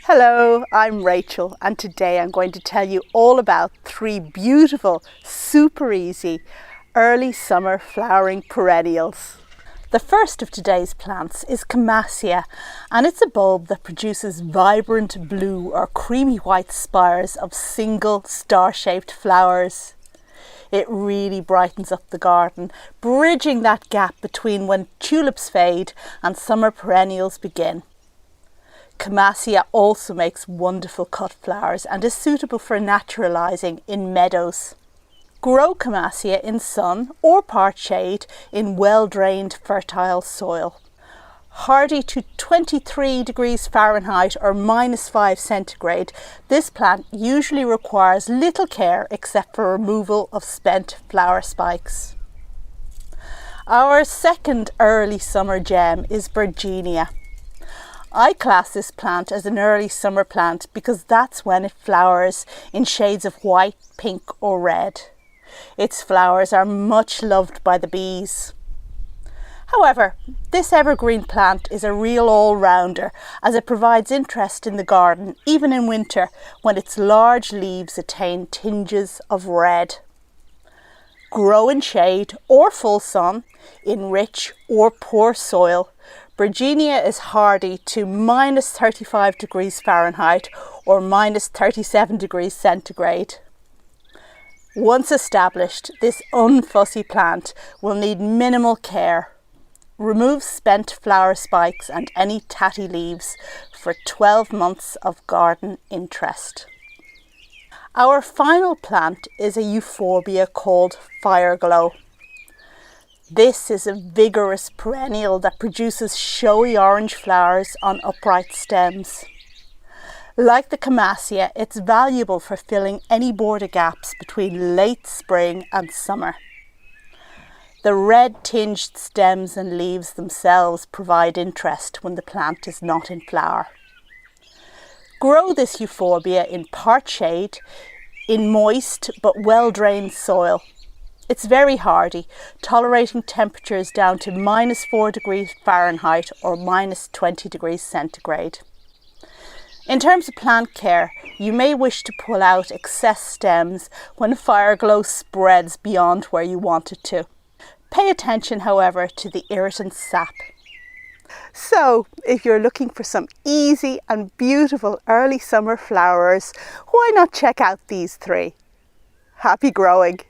Hello, I'm Rachel and today I'm going to tell you all about 3 beautiful, super easy, early summer flowering perennials. The first of today's plants is Camassia, and it's a bulb that produces vibrant blue or creamy white spires of single star-shaped flowers. It really brightens up the garden, bridging that gap between when tulips fade and summer perennials begin. Camassia also makes wonderful cut flowers and is suitable for naturalising in meadows. Grow Camassia in sun or part shade in well-drained fertile soil. Hardy to 23 degrees Fahrenheit or -5 centigrade, this plant usually requires little care except for removal of spent flower spikes. Our second early summer gem is Bergenia. I class this plant as an early summer plant because that's when it flowers in shades of white, pink or red. Its flowers are much loved by the bees. However, this evergreen plant is a real all-rounder as it provides interest in the garden even in winter when its large leaves attain tinges of red. Grow in shade or full sun, in rich or poor soil. Bergenia is hardy to -35 degrees Fahrenheit or -37 degrees centigrade. Once established, this unfussy plant will need minimal care. Remove spent flower spikes and any tatty leaves for 12 months of garden interest. Our final plant is a Euphorbia called Fireglow. This is a vigorous perennial that produces showy orange flowers on upright stems. Like the Camassia, it's valuable for filling any border gaps between late spring and summer. The red-tinged stems and leaves themselves provide interest when the plant is not in flower. Grow this Euphorbia in part shade, in moist but well-drained soil. It's very hardy, tolerating temperatures down to -4 degrees Fahrenheit or -20 degrees centigrade. In terms of plant care, you may wish to pull out excess stems when Fireglow spreads beyond where you want it to. Pay attention, however, to the irritant sap. So, if you're looking for some easy and beautiful early summer flowers, why not check out these 3? Happy growing!